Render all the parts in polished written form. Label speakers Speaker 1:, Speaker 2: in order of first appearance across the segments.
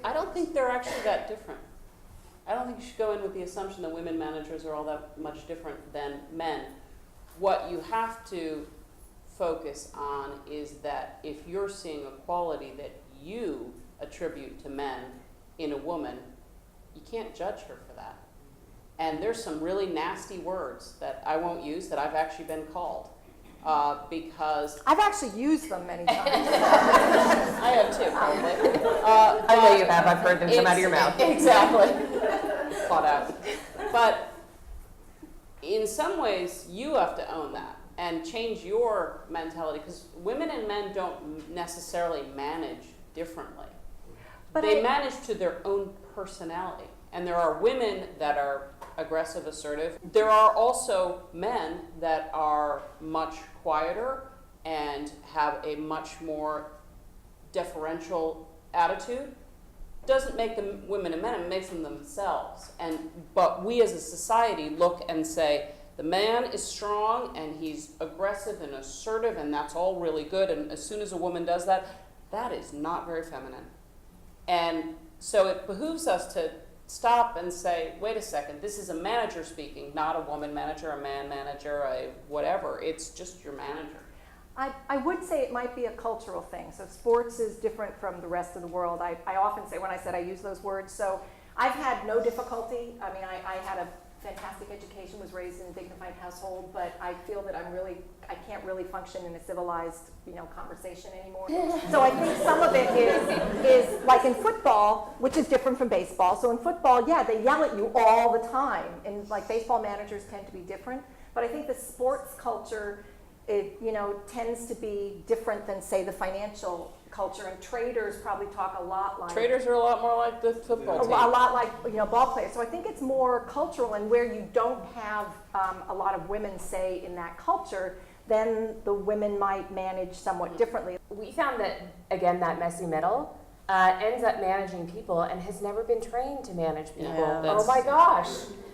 Speaker 1: I don't think they're actually that different. I don't think you should go in with the assumption that women managers are all that much different than men. What you have to focus on is that if you're seeing a quality that you attribute to men in a woman, you can't judge her for that. And there's some really nasty words that I won't use that I've actually been called because
Speaker 2: I've actually used them many times.
Speaker 1: I have too, probably.
Speaker 3: I know you have. I've heard them come out of your mouth.
Speaker 1: Exactly. Caught out. But in some ways, you have to own that and change your mentality, because women and men don't necessarily manage differently.
Speaker 2: But
Speaker 1: they manage to their own personality. And there are women that are aggressive, assertive. There are also men that are much quieter and have a much more deferential attitude. Doesn't make them women and men, it makes them themselves. But we as a society look and say, the man is strong and he's aggressive and assertive and that's all really good, and as soon as a woman does that, that is not very feminine. And so it behooves us to stop and say, wait a second, this is a manager speaking, not a woman manager, a man manager, a whatever. It's just your manager.
Speaker 2: I would say it might be a cultural thing. So sports is different from the rest of the world. I often say when I said I use those words. So I've had no difficulty. I mean, I had a fantastic education, was raised in a dignified household, but I feel that I can't really function in a civilized, conversation anymore. So I think some of it is like in football, which is different from baseball. So in football, yeah, they yell at you all the time. And like baseball managers tend to be different. But I think the sports culture, it tends to be different than, say, the financial culture, and traders probably talk a lot like
Speaker 1: Traders are a lot more like the football team.
Speaker 2: a lot like ball players. So I think it's more cultural, and where you don't have a lot of women, say, in that culture, then the women might manage somewhat differently.
Speaker 3: We found that, again, that messy middle ends up managing people and has never been trained to manage people.
Speaker 1: Yeah,
Speaker 3: oh my gosh.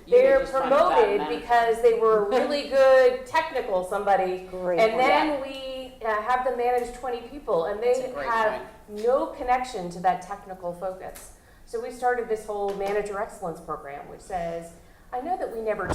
Speaker 1: You
Speaker 3: They're
Speaker 1: just find a bad
Speaker 3: promoted
Speaker 1: manager.
Speaker 3: because they were really good technical somebody,
Speaker 2: Great
Speaker 3: and
Speaker 2: point.
Speaker 3: then we have them manage 20 people, and
Speaker 1: That's a
Speaker 3: they
Speaker 1: great
Speaker 3: have
Speaker 1: point.
Speaker 3: no connection to that technical focus. So we started this whole manager excellence program, which says, I know that we never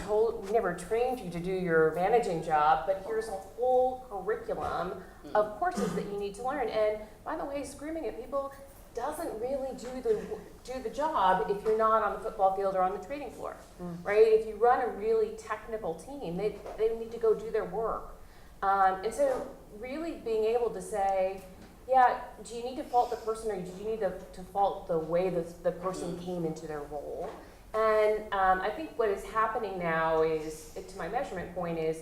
Speaker 3: trained you to do your managing job, but here's a whole curriculum of courses that you need to learn. And by the way, screaming at people doesn't really do the job if you're not on the football field or on the trading floor, right? If you run a really technical team, they need to go do their work. And so really being able to say, yeah, do you need to fault the person, or do you need to fault the way that the person came into their role? And I think what is happening now is, to my measurement point, is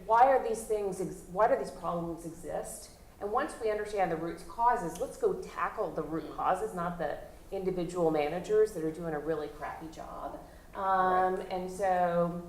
Speaker 3: why do these problems exist? And once we understand the root causes, let's go tackle the root causes, not the individual managers that are doing a really crappy job. And so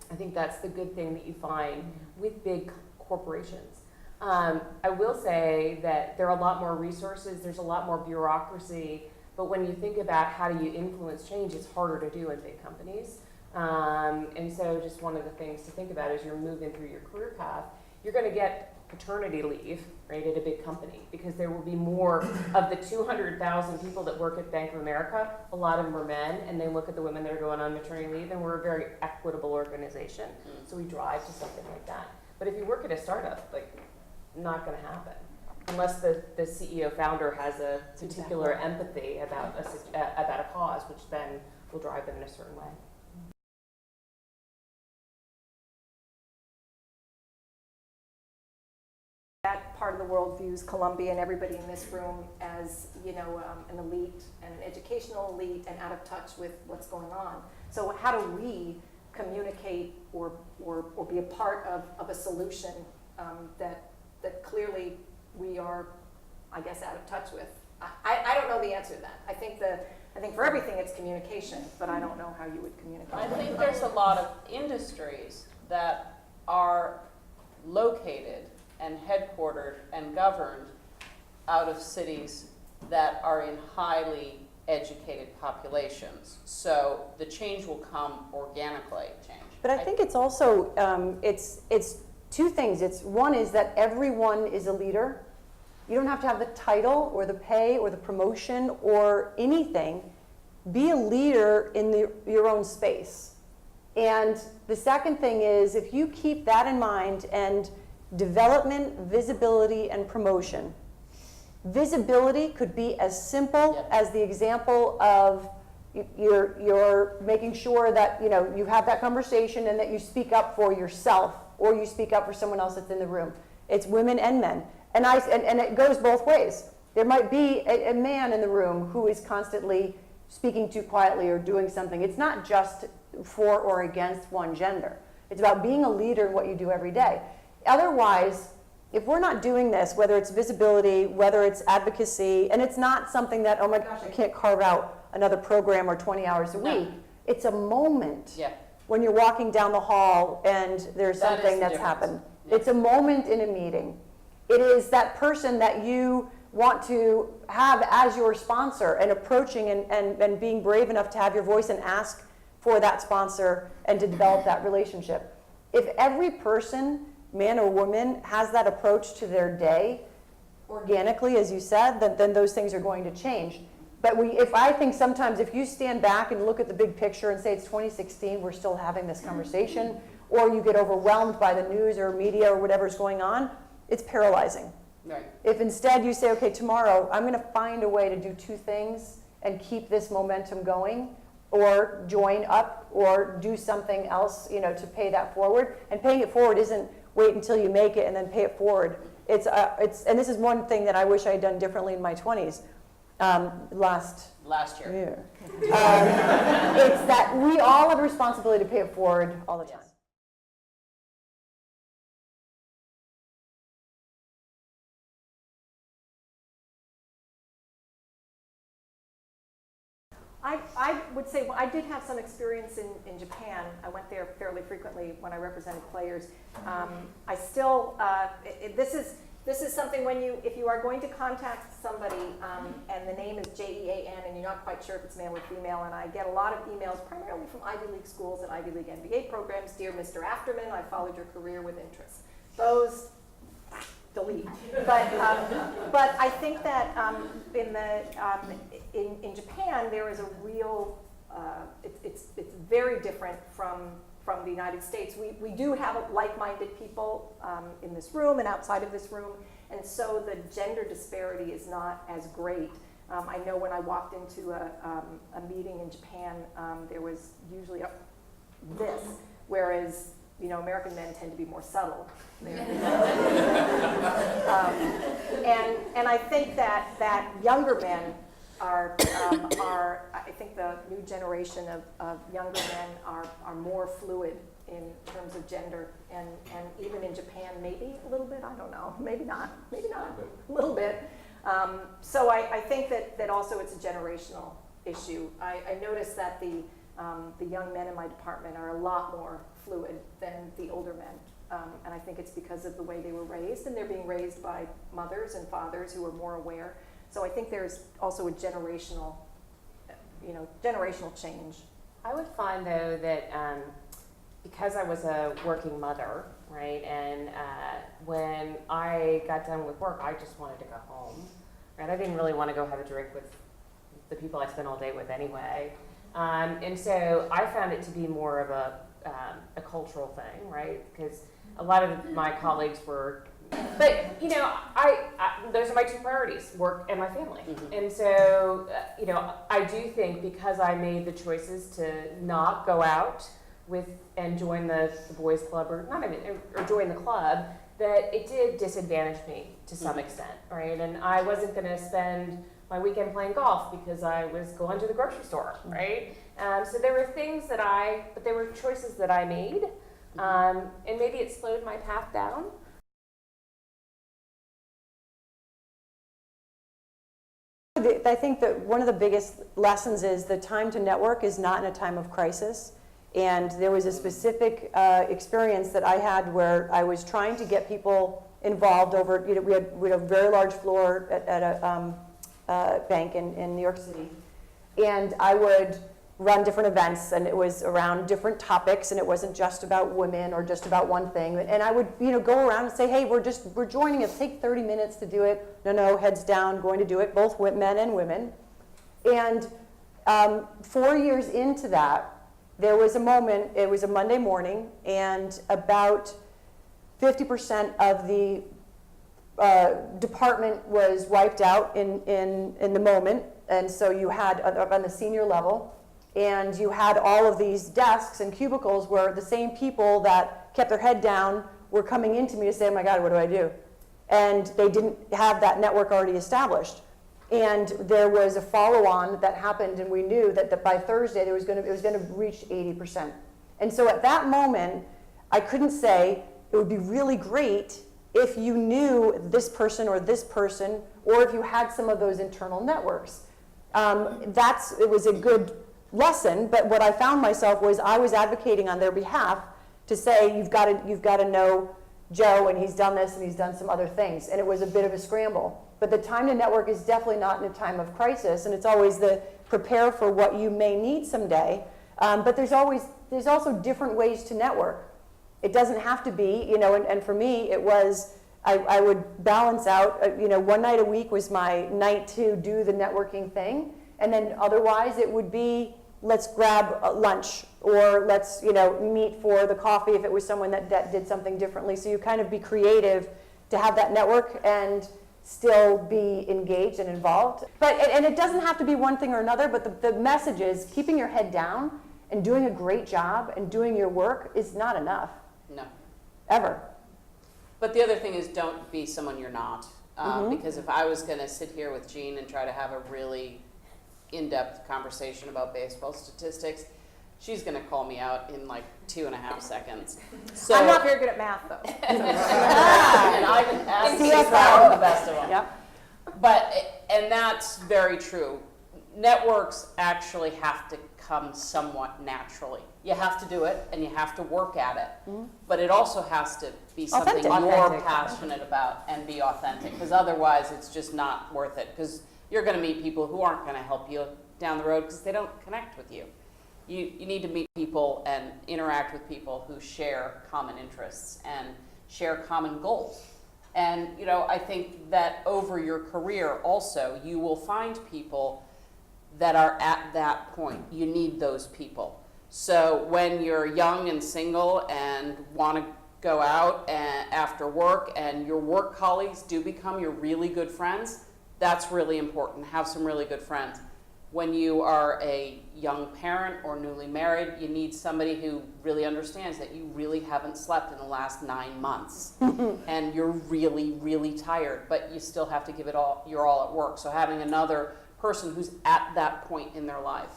Speaker 3: I think that's the good thing that you find with big corporations. I will say that there are a lot more resources, there's a lot more bureaucracy, but when you think about how do you influence change, it's harder to do in big companies. And so just one of the things to think about as you're moving through your career path, you're going to get paternity leave, right, at a big company, because there will be more of the 200,000 people that work at Bank of America. A lot of them are men, and they look at the women that are going on maternity leave, and we're a very equitable organization, so we drive to something like that. But if you work at a startup, not going to happen unless the CEO founder has a particular empathy about a cause, which then will drive them in a certain way.
Speaker 2: That part of the world views Columbia and everybody in this room as, an elite, and an educational elite, and out of touch with what's going on. So how do we communicate or be a part of a solution that clearly we are, I guess, out of touch with? I don't know the answer to that. I think for everything it's communication, but I don't know how you would communicate.
Speaker 1: I think there's a lot of industries that are located and headquartered and governed out of cities that are in highly educated populations. So the change will come organically.
Speaker 4: But I think it's also, it's two things. One is that everyone is a leader, You don't have to have the title or the pay or the promotion or anything. Be a leader in your own space. And the second thing is, if you keep that in mind, and development, visibility, and promotion. Visibility could be as simple as the example of you're making sure that you have that conversation and that you speak up for yourself or you speak up for someone else that's in the room. It's women and men. And it goes both ways. There might be a man in the room who is constantly speaking too quietly or doing something. It's not just for or against one gender. It's about being a leader in what you do every day. Otherwise, if we're not doing this, whether it's visibility, whether it's advocacy, and it's not something that, oh my gosh, I can't carve out another program or 20 hours a week. It's a moment when you're walking down the hall and there's something that's happened. It's a moment in a meeting. It is that person that you want to have as your sponsor and approaching and being brave enough to have your voice and ask for that sponsor and to develop that relationship. If every person, man or woman, has that approach to their day organically, as you said, then those things are going to change. But I think sometimes if you stand back and look at the big picture and say it's 2016, we're still having this conversation, or you get overwhelmed by the news or media or whatever's going on, it's paralyzing.
Speaker 1: Right.
Speaker 4: If instead you say, okay, tomorrow I'm going to find a way to do two things and keep this momentum going, or join up, or do something else, to pay that forward. And paying it forward isn't wait until you make it and then pay it forward. And this is one thing that I wish I had done differently in my 20s. Last year. It's that we all have a responsibility to pay it forward all the time.
Speaker 2: I would say, well, I did have some experience in Japan. I went there fairly frequently when I represented players. I still, this is something if you are going to contact somebody and the name is JEAN and you're not quite sure if it's male or female, and I get a lot of emails primarily from Ivy League schools and Ivy League MBA programs. Dear Mr. Afterman, I followed your career with interest. Those, delete. But I think that in Japan there is a real, it's very different from the United States. We do have like-minded people in this room and outside of this room, and so the gender disparity is not as great. I know when I walked into a meeting in Japan, there was usually this, whereas American men tend to be more subtle. And I think that younger men are I think the new generation of younger men are more fluid in terms of gender, and even in Japan, maybe a little bit, I don't know, maybe not, a little bit. So I think that also it's a generational issue. I noticed that the young men in my department are a lot more fluid than the older men. And I think it's because of the way they were raised, and they're being raised by mothers and fathers who are more aware. So I think there's also a generational change.
Speaker 3: I would find, though, that because I was a working mother, right, and when I got done with work, I just wanted to go home, right? I didn't really want to go have a drink with the people I spent all day with anyway. And so I found it to be more of a cultural thing, right? Because a lot of my colleagues were, but I those are my two priorities: work and my family. Mm-hmm. And so I do think because I made the choices to not go out with and join the boys club or join the club, that it did disadvantage me to some extent, right? And I wasn't going to spend my weekend playing golf because I was going to the grocery store, right? So there were but there were choices that I made, and maybe it slowed my path down.
Speaker 4: I think that one of the biggest lessons is the time to network is not in a time of crisis. And there was a specific experience that I had where I was trying to get people involved over, we had a very large floor at a bank in New York City. And I would run different events, and it was around different topics, and it wasn't just about women or just about one thing. And I would, go around and say, hey, we're joining us, take 30 minutes to do it. No, heads down, going to do it, both men and women. And 4 years into that, there was a moment, it was a Monday morning, and about 50% of the department was wiped out in the moment. And so you had, up on the senior level, and you had all of these desks and cubicles where the same people that kept their head down were coming into me to say, oh my God, what do I do? And they didn't have that network already established. And there was a follow-on that happened, and we knew that by Thursday it was going to reach 80%. And so at that moment, I couldn't say it would be really great if you knew this person, or if you had some of those internal networks. It was a good lesson, but what I found myself was I was advocating on their behalf to say, you've got to know Joe, and he's done this and he's done some other things, and it was a bit of a scramble. But the time to network is definitely not in a time of crisis, and it's always the prepare for what you may need someday. But there's also different ways to network. It doesn't have to be, and for me it was, I would balance out, one night a week was my night to do the networking thing, and then otherwise it would be, let's grab lunch, or let's meet for the coffee if it was someone that did something differently. So you kind of be creative to have that network and still be engaged and involved. And it doesn't have to be one thing or another, but the message is keeping your head down and doing a great job and doing your work is not enough.
Speaker 1: No.
Speaker 4: Ever.
Speaker 1: But the other thing is, don't be someone you're not. Because if I was going to sit here with Jean and try to have a really in-depth conversation about baseball statistics, she's going to call me out in like 2.5 seconds. So
Speaker 2: I'm not very good at math, though.
Speaker 1: and I can ask you for the best of them.
Speaker 4: Yep.
Speaker 1: And that's very true. Networks actually have to come somewhat naturally. You have to do it, and you have to work at it. But it also has to be something you're
Speaker 4: Authentic.
Speaker 1: passionate about and be authentic, because otherwise it's just not worth it. Because you're going to meet people who aren't going to help you down the road because they don't connect with you. You need to meet people and interact with people who share common interests and share common goals. And I think that over your career also, you will find people that are at that point. You need those people. So when you're young and single and want to go out after work, and your work colleagues do become your really good friends, that's really important. Have some really good friends. When you are a young parent or newly married, you need somebody who really understands that you really haven't slept in the last 9 months and you're really, really tired, but you still have to give it your all at work. So having another person who's at that point in their life.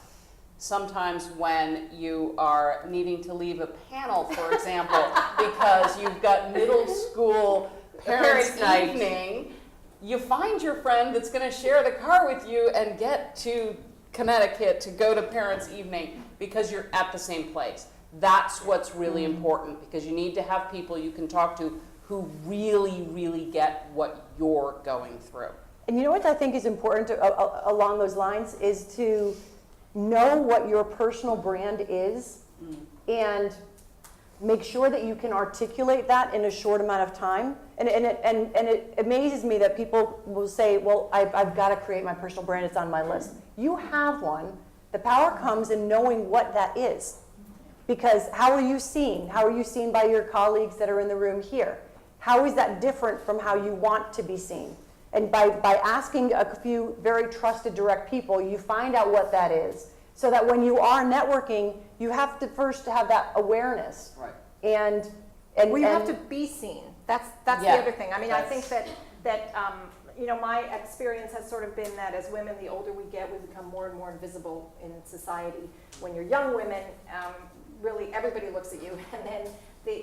Speaker 1: Sometimes when you are needing to leave a panel, for example, because you've got middle school parents' evening, you find your friend that's going to share the car with you and get to Connecticut to go to parents' evening because you're at the same place. That's what's really important, because you need to have people you can talk to who really, really get what you're going through.
Speaker 4: And you know what I think is important along those lines is to know what your personal brand is and make sure that you can articulate that in a short amount of time. And it amazes me that people will say, well, I've got to create my personal brand, it's on my list. You have one. The power comes in knowing what that is. Because how are you seen? How are you seen by your colleagues that are in the room here? How is that different from how you want to be seen? And by asking a few very trusted, direct people, you find out what that is. So that when you are networking, you have to first have that awareness.
Speaker 1: Right.
Speaker 4: And
Speaker 2: Well, you have to be seen. That's the other thing. I mean, I think that my experience has sort of been that as women, the older we get, we become more and more invisible in society. When you're young women, really everybody looks at you, and then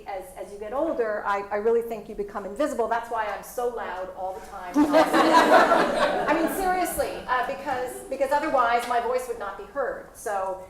Speaker 2: as you get older, I really think you become invisible. That's why I'm so loud all the time. I mean, seriously, because otherwise my voice would not be heard. So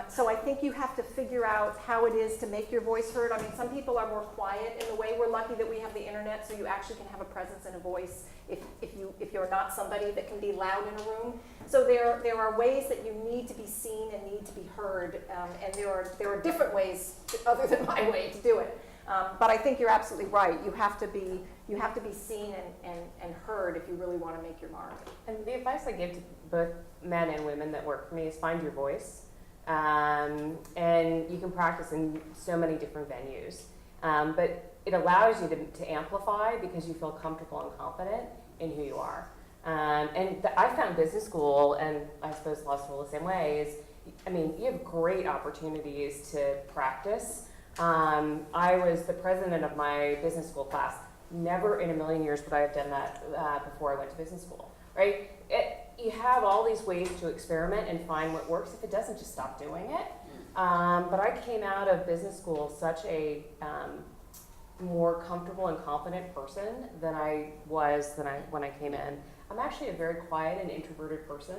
Speaker 2: So I think you have to figure out how it is to make your voice heard. I mean, some people are more quiet in the way. We're lucky that we have the internet, so you actually can have a presence and a voice if you're not somebody that can be loud in a room. So there are ways that you need to be seen and need to be heard, and there are different ways other than my way to do it. But I think you're absolutely right. You have to be seen and heard if you really want to make your mark.
Speaker 3: And the advice I give to both men and women that work for me is find your voice. And you can practice in so many different venues. But it allows you to amplify because you feel comfortable and confident in who you are. I found business school, and I suppose law school the same way, you have great opportunities to practice. I was the president of my business school class. Never in a million years would I have done that before I went to business school, right? You have all these ways to experiment and find what works. If it doesn't, just stop doing it. But I came out of business school such a more comfortable and confident person than I was when I came in. I'm actually a very quiet and introverted person.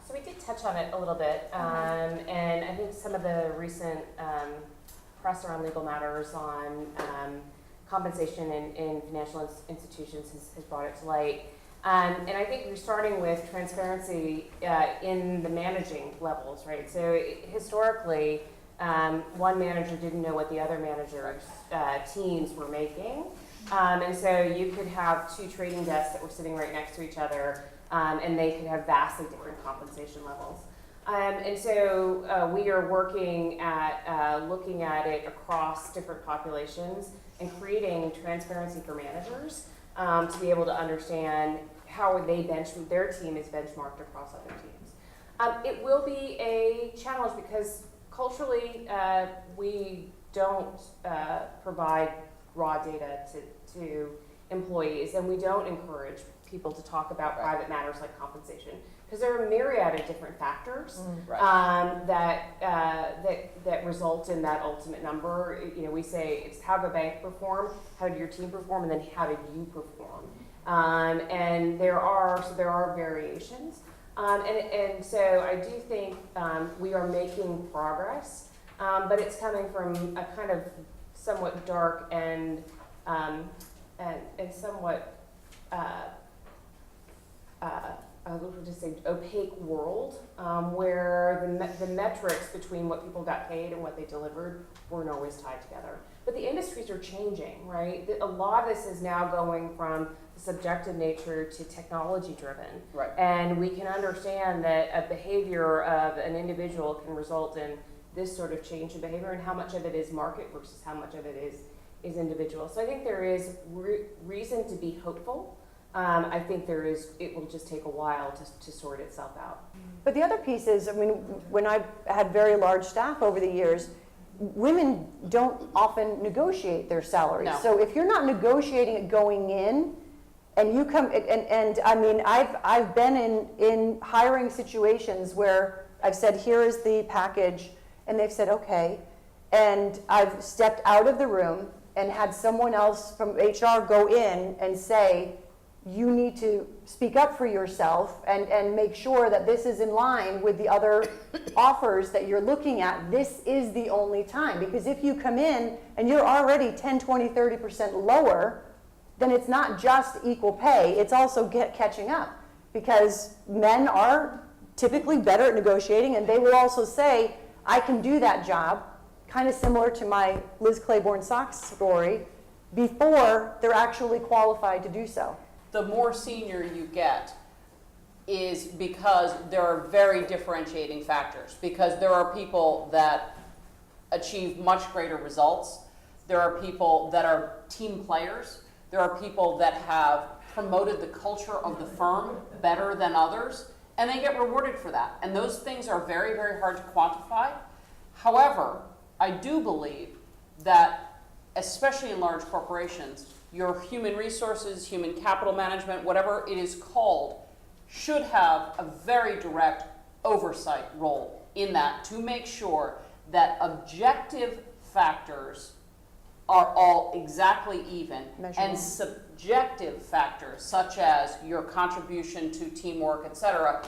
Speaker 3: So we did touch on it a little bit, and I think some of the recent press around legal matters on compensation in financial institutions has brought it to light. And I think we're starting with transparency in the managing levels, right? So historically, one manager didn't know what the other manager's teams were making. And so you could have two trading desks that were sitting right next to each other, and they could have vastly different compensation levels. And so we are working at looking at it across different populations and creating transparency for managers to be able to understand how their team is benchmarked across other teams. It will be a challenge because culturally we don't provide raw data to employees, and we don't encourage people to talk about private matters like compensation because there are a myriad of different factors that result in that ultimate number. We say it's how the bank perform, how did your team perform, and then how did you perform. And there are variations, and so I do think we are making progress, but it's coming from a kind of somewhat dark and somewhat we'll just say opaque world where the metrics between what people got paid and what they delivered weren't always tied together. But the industries are changing, right? A lot of this is now going from the subjective nature to technology driven.
Speaker 1: Right.
Speaker 3: And we can understand that a behavior of an individual can result in this sort of change in behavior, and how much of it is market versus how much of it is individual. So I think there is reason to be hopeful. I think it will just take a while to sort itself out.
Speaker 4: But the other piece is, when I've had very large staff over the years, women don't often negotiate their salaries.
Speaker 1: No.
Speaker 4: So if you're not negotiating it going in, and you come, I've been in hiring situations where I've said, here is the package, and they've said, okay, and I've stepped out of the room and had someone else from HR go in and say, you need to speak up for yourself and make sure that this is in line with the other offers that you're looking at. This is the only time. Because if you come in and you're already 10, 20, 30% lower, then it's not just equal pay, it's also catching up. Because men are typically better at negotiating, and they will also say, I can do that job, kind of similar to my Liz Claiborne Sox story, before they're actually qualified to do so.
Speaker 1: The more senior you get is because there are very differentiating factors, because there are people that achieve much greater results. There are people that are team players. There are people that have promoted the culture of the firm better than others, and they get rewarded for that. And those things are very, very hard to quantify. However, I do believe that, especially in large corporations, your human resources, human capital management, whatever it is called, should have a very direct oversight role in that to make sure that objective factors are all exactly even and subjective factors, such as your contribution to teamwork, etc.,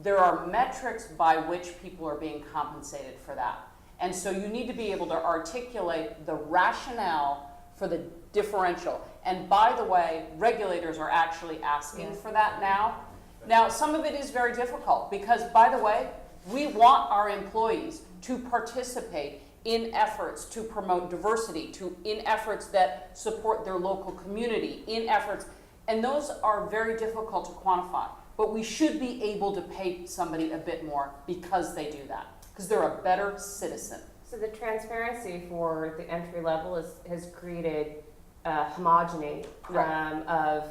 Speaker 1: there are metrics by which people are being compensated for that. And so you need to be able to articulate the rationale for the differential. And by the way, regulators are actually asking for that now. Now, some of it is very difficult because, by the way, we want our employees to participate in efforts to promote diversity, in efforts that support their local community, in efforts, and those are very difficult to quantify. But we should be able to pay somebody a bit more because they do that, because they're a better citizen.
Speaker 3: So the transparency for the entry level has created homogeneity of,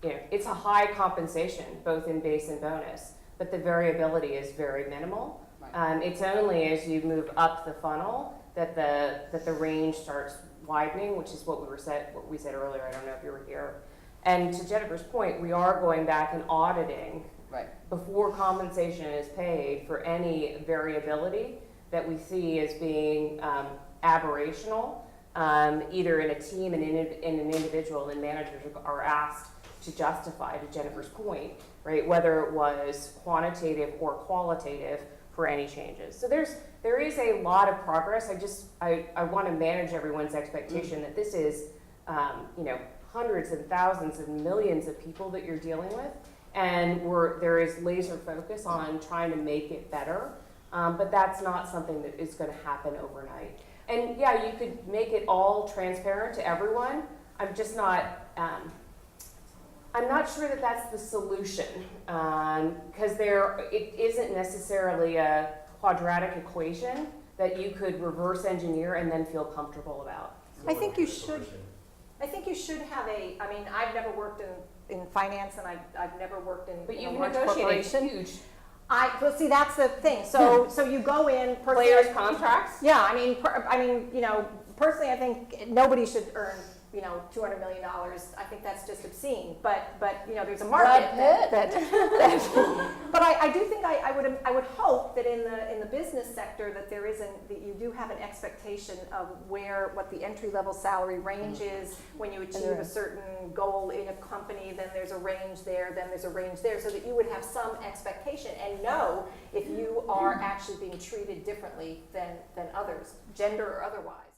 Speaker 3: it's a high compensation, both in base and bonus, but the variability is very minimal.
Speaker 1: Right.
Speaker 3: It's only as you move up the funnel that the range starts widening, which is what we said earlier. I don't know if you were here. And to Jennifer's point, we are going back and auditing before compensation is paid for any variability that we see as being aberrational, either in a team and in an individual, and managers are asked to justify, to Jennifer's point, right, whether it was quantitative or qualitative for any changes. So there is a lot of progress. I want to manage everyone's expectation that this is, hundreds and thousands and millions of people that you're dealing with, and there is laser focus on trying to make it better, but that's not something that is going to happen overnight. And yeah, you could make it all transparent to everyone. I'm just not, I'm not sure that that's the solution, because it isn't necessarily a quadratic equation that you could reverse engineer and then feel comfortable about.
Speaker 2: I think you should have I've never worked in finance, and I've never worked in
Speaker 3: But
Speaker 2: a
Speaker 3: you've
Speaker 2: large
Speaker 3: negotiated
Speaker 2: corporation.
Speaker 3: huge
Speaker 2: Well, see, that's the thing. So you go in, personally,
Speaker 3: players' contracts.
Speaker 2: yeah, personally, I think nobody should earn, $200 million. I think that's just obscene. But there's a market but I do think I would hope that in the business sector that that you do have an expectation of what the entry level salary range is. When you achieve a certain goal in a company, then there's a range there, so that you would have some expectation and know if you are actually being treated differently than others, gender or otherwise.